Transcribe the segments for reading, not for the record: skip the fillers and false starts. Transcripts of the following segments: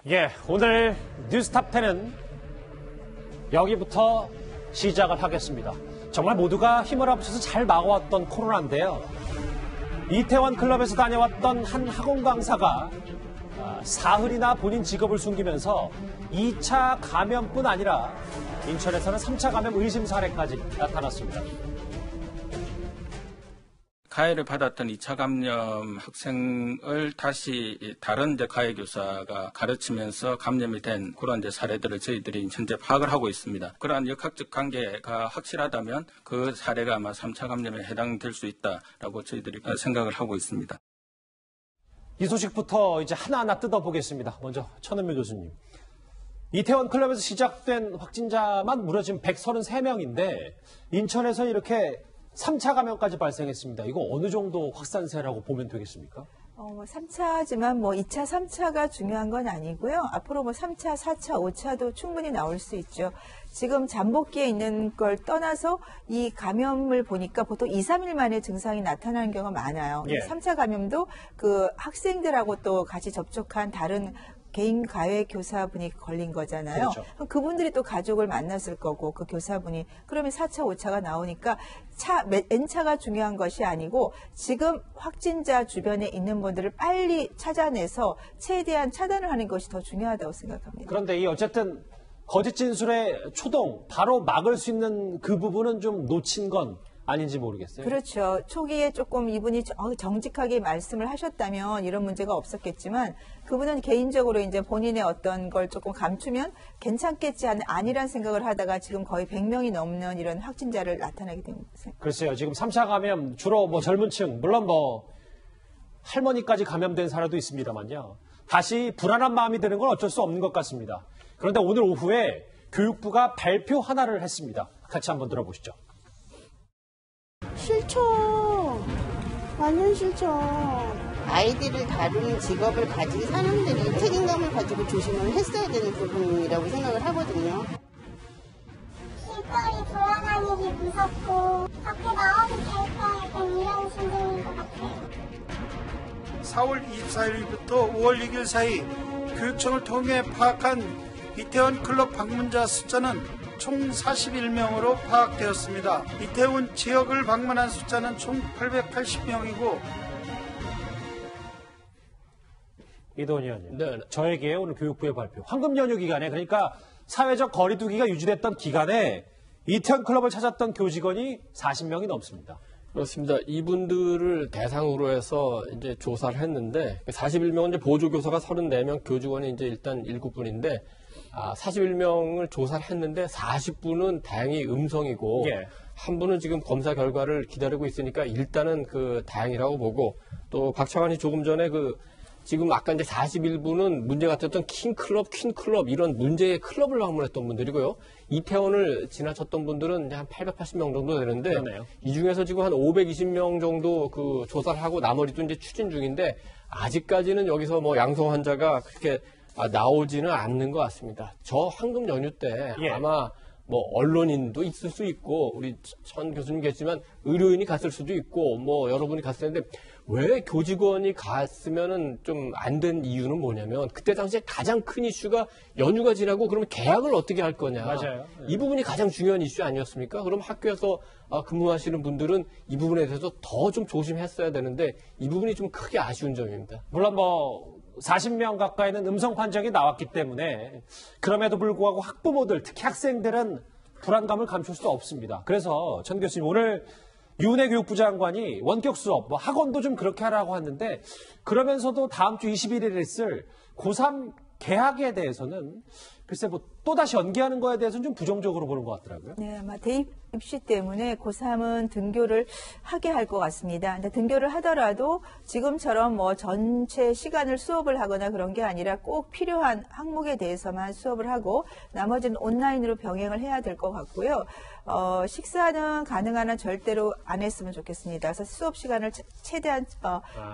예, 오늘 뉴스탑10은 여기부터 시작을 하겠습니다. 정말 모두가 힘을 합쳐서 잘 막아왔던 코로나인데요. 이태원 클럽에서 다녀왔던 한 학원 강사가 사흘이나 본인 직업을 숨기면서 2차 감염뿐 아니라 인천에서는 3차 감염 의심 사례까지 나타났습니다. 가해를 받았던 2차 감염 학생을 다시 다른 가해 교사가 가르치면서 감염이 된 그런 사례들을 저희들이 현재 파악을 하고 있습니다. 그러한 역학적 관계가 확실하다면 그 사례가 아마 3차 감염에 해당될 수 있다라고 저희들이 생각을 하고 있습니다. 이 소식부터 이제 하나하나 뜯어보겠습니다. 먼저 천은미 교수님. 이태원 클럽에서 시작된 확진자만 무려 지금 133명인데 인천에서 이렇게 3차 감염까지 발생했습니다. 이거 어느 정도 확산세라고 보면 되겠습니까? 3차지만 2차, 3차가 중요한 건 아니고요. 앞으로 3차, 4차, 5차도 충분히 나올 수 있죠. 지금 잠복기에 있는 걸 떠나서 이 감염을 보니까 보통 2, 3일 만에 증상이 나타나는 경우가 많아요. 예. 3차 감염도 그 학생들하고 또 같이 접촉한 다른 개인 가해 교사분이 걸린 거잖아요. 그렇죠. 그분들이 또 가족을 만났을 거고 그 교사분이 그러면 4차, 5차가 나오니까 N차가 중요한 것이 아니고 지금 확진자 주변에 있는 분들을 빨리 찾아내서 최대한 차단을 하는 것이 더 중요하다고 생각합니다. 그런데 이 어쨌든 거짓 진술의 초동 바로 막을 수 있는 그 부분은 좀 놓친 건 아닌지 모르겠어요. 그렇죠. 초기에 조금 이분이 정직하게 말씀을 하셨다면 이런 문제가 없었겠지만 그분은 개인적으로 이제 본인의 어떤 걸 조금 감추면 괜찮겠지 아니란 생각을 하다가 지금 거의 100명이 넘는 이런 확진자를 나타내게 됩니다. 글쎄요. 지금 3차 감염 주로 젊은 층, 물론 할머니까지 감염된 사례도 있습니다만요. 다시 불안한 마음이 드는 건 어쩔 수 없는 것 같습니다. 그런데 오늘 오후에 교육부가 발표 하나를 했습니다. 같이 한번 들어보시죠. 싫죠. 완전 싫죠. 아이들을 다루는 직업을 가진 사람들이 책임감을 가지고 조심을 했어야 되는 부분이라고 생각을 하거든요. 일거리 불안한 일이 무섭고 밖에 나와도 될까 약간 이런 심정인 것 같아요. 4월 24일부터 5월 6일 사이 교육청을 통해 파악한 이태원 클럽 방문자 숫자는 총 41명으로 파악되었습니다. 이태원 지역을 방문한 숫자는 총 880명이고 이도원 의원님, 네. 저에게 오늘 교육부의 발표, 황금 연휴 기간에 그러니까 사회적 거리두기가 유지됐던 기간에 이태원 클럽을 찾았던 교직원이 40명이 넘습니다. 그렇습니다. 이분들을 대상으로 해서 이제 조사를 했는데 41명은 이제 보조교사가 34명, 교직원이 이제 일단 7분인데 41명을 조사를 했는데 40분은 다행히 음성이고 예. 한 분은 지금 검사 결과를 기다리고 있으니까 일단은 다행이라고 보고 또 박 차관이 조금 전에 지금 아까 이제 41분은 문제가 됐던 킹클럽, 퀸클럽 이런 문제의 클럽을 방문했던 분들이고요. 이태원을 지나쳤던 분들은 이제 한 880명 정도 되는데 그러네요. 이 중에서 지금 한 520명 정도 조사를 하고 나머지도 이제 추진 중인데 아직까지는 여기서 양성 환자가 그렇게 나오지는 않는 것 같습니다. 저 황금 연휴 때 예. 아마 언론인도 있을 수 있고 우리 천 교수님 계시지만 의료인이 갔을 수도 있고 여러분이 갔을 텐데 왜 교직원이 갔으면은 좀 안 된 이유는 뭐냐면 그때 당시에 가장 큰 이슈가 연휴가 지나고 그러면 계약을 어떻게 할 거냐. 맞아요. 이 부분이 가장 중요한 이슈 아니었습니까? 그럼 학교에서 근무하시는 분들은 이 부분에 대해서 더 좀 조심했어야 되는데 이 부분이 좀 크게 아쉬운 점입니다. 물론 40명 가까이는 음성 판정이 나왔기 때문에 그럼에도 불구하고 학부모들, 특히 학생들은 불안감을 감출 수 없습니다. 그래서 천 교수님 오늘 유은혜 교육부 장관이 원격 수업, 학원도 좀 그렇게 하라고 하는데 그러면서도 다음 주 21일에 있을 고3 개학에 대해서는 글쎄 또다시 연기하는 거에 대해서는 좀 부정적으로 보는 것 같더라고요. 네, 아마 대입 입시 때문에 고3은 등교를 하게 할 것 같습니다. 근데 등교를 하더라도 지금처럼 전체 시간을 수업을 하거나 그런 게 아니라 꼭 필요한 항목에 대해서만 수업을 하고 나머지는 온라인으로 병행을 해야 될 것 같고요. 식사는 가능한 한 절대로 안 했으면 좋겠습니다. 그래서 수업 시간을 최대한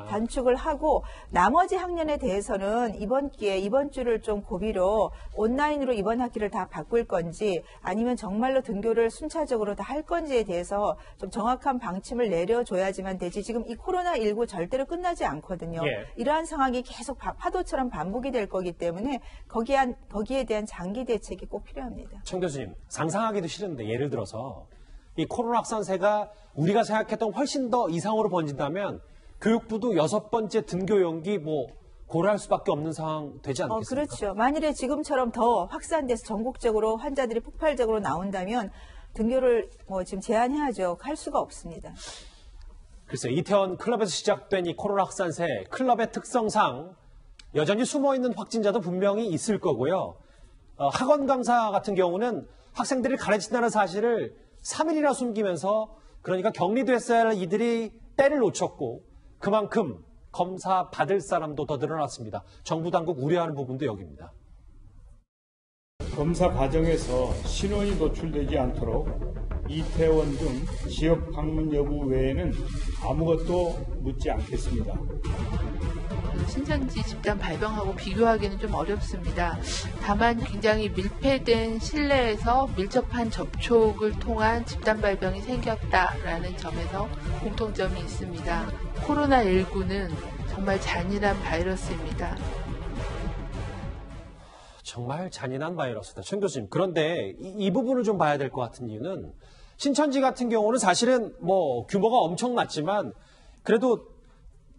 단축을 하고 나머지 학년에 대해서는 이번 주를 좀 고비로 온라인으로 이번 이번 학기를 다 바꿀 건지 아니면 정말로 등교를 순차적으로 다 할 건지에 대해서 좀 정확한 방침을 내려줘야지만 되지 지금 이 코로나19 절대로 끝나지 않거든요. 예. 이러한 상황이 계속 파도처럼 반복이 될 거기 때문에 거기에 대한 장기 대책이 꼭 필요합니다. 청 교수님, 상상하기도 싫은데 예를 들어서 이 코로나 확산세가 우리가 생각했던 훨씬 더 이상으로 번진다면 교육부도 6번째 등교 연기 고려할 수밖에 없는 상황 되지 않겠습니까? 그렇죠. 만일에 지금처럼 더 확산돼서 전국적으로 환자들이 폭발적으로 나온다면 등교를 지금 제한해야죠. 할 수가 없습니다. 글쎄요, 이태원 클럽에서 시작된 이 코로나 확산세, 클럽의 특성상 여전히 숨어있는 확진자도 분명히 있을 거고요. 학원 강사 같은 경우는 학생들이 가르친다는 사실을 3일이나 숨기면서 그러니까 격리도 했어야 할 이들이 때를 놓쳤고 그만큼 검사 받을 사람도 더 늘어났습니다. 정부 당국 우려하는 부분도 여기입니다. 검사 과정에서 신원이 노출되지 않도록 이태원 등 지역 방문 여부 외에는 아무것도 묻지 않겠습니다. 신천지 집단 발병하고 비교하기는 좀 어렵습니다. 다만 굉장히 밀폐된 실내에서 밀접한 접촉을 통한 집단 발병이 생겼다라는 점에서 공통점이 있습니다. 코로나19는 정말 잔인한 바이러스입니다. 정말 잔인한 바이러스다. 청 교수님. 그런데 이 부분을 좀 봐야 될 것 같은 이유는 신천지 같은 경우는 사실은 규모가 엄청났지만 그래도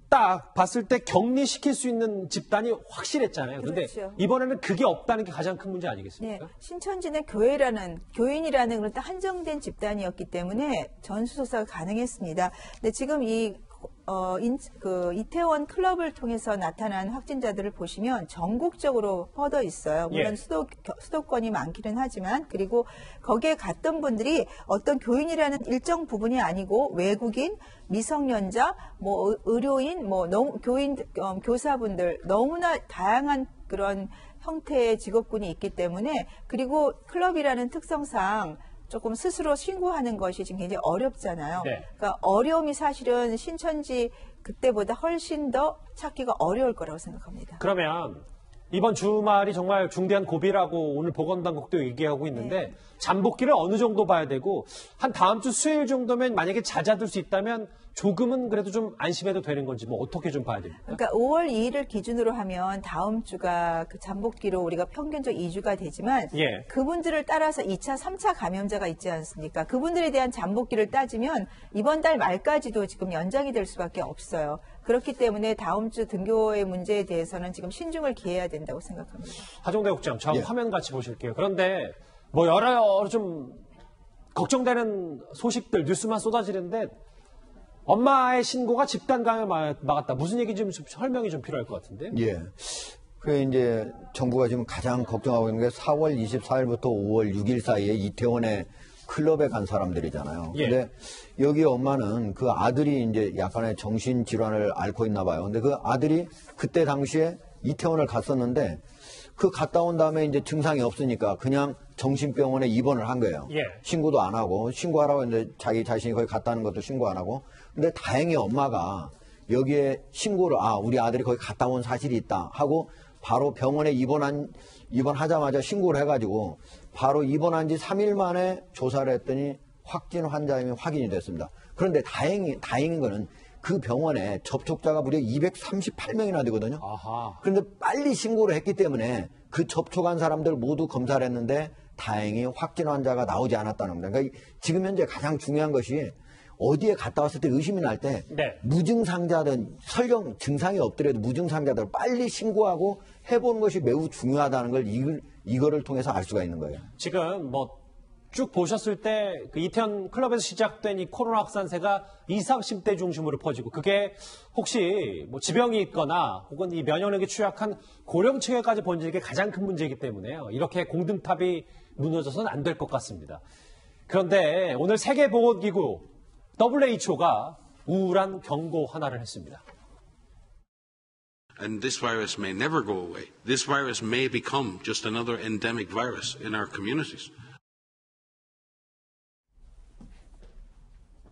딱 봤을 때 격리시킬 수 있는 집단이 확실했잖아요. 그런데 그렇죠. 이번에는 그게 없다는 게 가장 큰 문제 아니겠습니까? 네, 신천지는 교인이라는 그런 딱 한정된 집단이었기 때문에 전수조사가 가능했습니다. 근데 지금 이태원 클럽을 통해서 나타난 확진자들을 보시면 전국적으로 뻗어 있어요. 물론 예. 수도권이 많기는 하지만 그리고 거기에 갔던 분들이 어떤 교인이라는 일정 부분이 아니고 외국인, 미성년자, 의료인, 교인, 교사분들 너무나 다양한 그런 형태의 직업군이 있기 때문에 그리고 클럽이라는 특성상 조금 스스로 신고하는 것이 지금 굉장히 어렵잖아요. 네. 그러니까 어려움이 사실은 신천지 그때보다 훨씬 더 찾기가 어려울 거라고 생각합니다. 그러면 이번 주말이 정말 중대한 고비라고 오늘 보건당국도 얘기하고 있는데 잠복기를 어느 정도 봐야 되고 한 다음 주 수요일 정도면 만약에 잦아들 수 있다면 조금은 그래도 좀 안심해도 되는 건지 어떻게 좀 봐야 됩니까? 그러니까 5월 2일을 기준으로 하면 다음 주가 그 잠복기로 우리가 평균적 2주가 되지만 예. 그분들을 따라서 2차, 3차 감염자가 있지 않습니까? 그분들에 대한 잠복기를 따지면 이번 달 말까지도 지금 연장이 될 수밖에 없어요. 그렇기 때문에 다음 주 등교의 문제에 대해서는 지금 신중을 기해야 된다고 생각합니다. 하종대 국장, 저 화면 같이 보실게요. 그런데 여러 좀 걱정되는 소식들, 뉴스만 쏟아지는데 엄마의 신고가 집단 감염 막았다. 무슨 얘기 좀 설명이 좀 필요할 것 같은데? 예. 그래 이제 정부가 지금 가장 걱정하고 있는 게 4월 24일부터 5월 6일 사이에 이태원에 클럽에 간 사람들이잖아요. 예. 근데 여기 엄마는 그 아들이 이제 약간의 정신 질환을 앓고 있나 봐요. 근데 그 아들이 그때 당시에 이태원을 갔었는데 그 갔다 온 다음에 이제 증상이 없으니까 그냥 정신병원에 입원을 한 거예요. 예. 신고도 안 하고 신고하라고 했는데 자기 자신이 거기 갔다는 것도 신고 안 하고. 근데 다행히 엄마가 여기에 신고를 우리 아들이 거기 갔다 온 사실이 있다 하고 바로 병원에 입원하자마자 신고를 해가지고 바로 입원한 지 3일 만에 조사를 했더니 확진 환자임이 확인이 됐습니다. 그런데 다행인 거는 그 병원에 접촉자가 무려 238명이나 되거든요. 아하. 그런데 빨리 신고를 했기 때문에 그 접촉한 사람들 모두 검사를 했는데 다행히 확진 환자가 나오지 않았다는 겁니다. 그러니까 지금 현재 가장 중요한 것이 어디에 갔다 왔을 때 의심이 날 때 네. 무증상자든 설령 증상이 없더라도 무증상자들 빨리 신고하고 해보는 것이 매우 중요하다는 걸 이거를 통해서 알 수가 있는 거예요. 지금 쭉 보셨을 때 그 이태원 클럽에서 시작된 이 코로나 확산세가 20, 30대 중심으로 퍼지고 그게 혹시 지병이 있거나 혹은 이 면역력이 취약한 고령층에까지 번지는 게 가장 큰 문제이기 때문에요. 이렇게 공든탑이 무너져서는 안 될 것 같습니다. 그런데 오늘 세계보건기구 WHO가 우울한 경고 하나를 했습니다. And this virus may never go away. This virus may become just another endemic virus in our communities.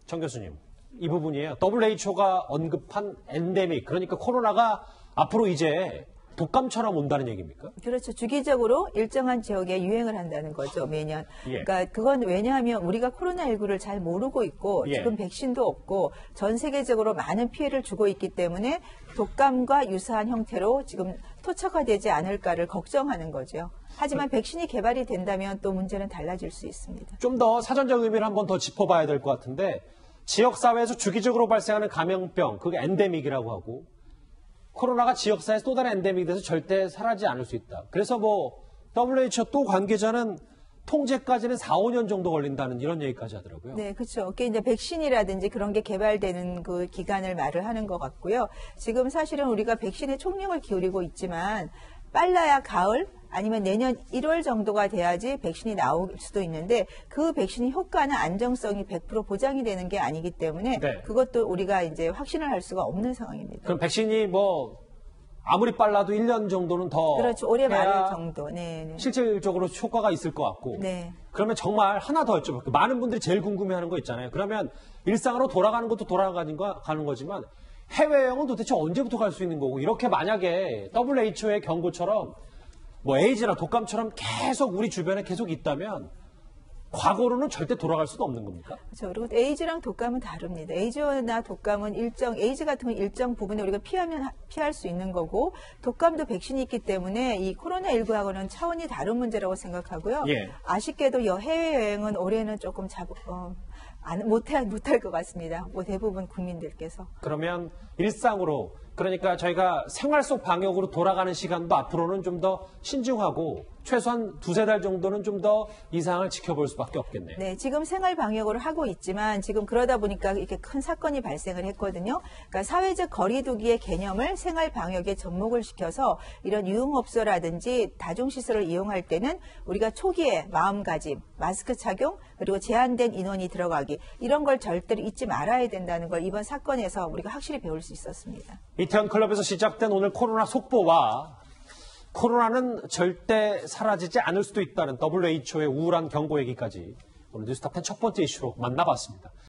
청 교수님, 이 부분이에요. WHO가 언급한 엔데믹, 그러니까 코로나가 앞으로 이제 독감처럼 온다는 얘기입니까? 그렇죠. 주기적으로 일정한 지역에 유행을 한다는 거죠, 매년. 예. 그러니까 그건 왜냐하면 우리가 코로나19를 잘 모르고 있고 예. 지금 백신도 없고 전 세계적으로 많은 피해를 주고 있기 때문에 독감과 유사한 형태로 지금 토착화되지 않을까를 걱정하는 거죠. 하지만 백신이 개발이 된다면 또 문제는 달라질 수 있습니다. 좀 더 사전적 의미를 한번 더 짚어봐야 될 것 같은데 지역사회에서 주기적으로 발생하는 감염병, 그게 엔데믹이라고 하고 코로나가 지역사회에서 또 다른 엔데믹이 돼서 절대 사라지지 않을 수 있다. 그래서 뭐 WHO 또 관계자는 통제까지는 4, 5년 정도 걸린다는 이런 얘기까지 하더라고요. 네, 그렇죠. 그게 이제 백신이라든지 그런 게 개발되는 그 기간을 말을 하는 것 같고요. 지금 사실은 우리가 백신에 총력을 기울이고 있지만 빨라야 가을 아니면 내년 1월 정도가 돼야지 백신이 나올 수도 있는데 그 백신의 효과나 안정성이 100% 보장이 되는 게 아니기 때문에 네. 그것도 우리가 이제 확신을 할 수가 없는 상황입니다. 그럼 백신이 뭐 아무리 빨라도 1년 정도는 더 그렇죠. 올해 말 해야 정도. 네, 네. 실질적으로 효과가 있을 것 같고 네. 그러면 정말 하나 더 여쭤볼게요. 많은 분들이 제일 궁금해하는 거 있잖아요. 그러면 일상으로 돌아가는 것도 가는 거지만 해외여행은 도대체 언제부터 갈 수 있는 거고 이렇게 만약에 WHO의 경고처럼 뭐 에이즈나 독감처럼 계속 우리 주변에 계속 있다면 과거로는 절대 돌아갈 수도 없는 겁니까? 그렇죠. 그리고 에이즈랑 독감은 다릅니다. 에이즈나 독감은 에이즈 같은 건 일정 부분에 우리가 피할 수 있는 거고, 독감도 백신이 있기 때문에 이 코로나19하고는 차원이 다른 문제라고 생각하고요. 예. 아쉽게도 해외여행은 올해는 조금 못할 것 같습니다. 뭐 대부분 국민들께서. 그러면 일상으로 그러니까 저희가 생활 속 방역으로 돌아가는 시간도 앞으로는 좀 더 신중하고 최소한 2-3달 정도는 좀 더 이상을 지켜볼 수밖에 없겠네요. 네, 지금 생활 방역을 하고 있지만 지금 그러다 보니까 이렇게 큰 사건이 발생을 했거든요. 그러니까 사회적 거리두기의 개념을 생활 방역에 접목을 시켜서 이런 유흥업소라든지 다중시설을 이용할 때는 우리가 초기에 마음가짐, 마스크 착용, 그리고 제한된 인원이 들어가기 이런 걸 절대로 잊지 말아야 된다는 걸 이번 사건에서 우리가 확실히 배울 수 있었습니다. 이태원 클럽에서 시작된 오늘 코로나 속보와 코로나는 절대 사라지지 않을 수도 있다는 WHO의 우울한 경고 얘기까지 오늘 뉴스탑10 첫 번째 이슈로 만나봤습니다.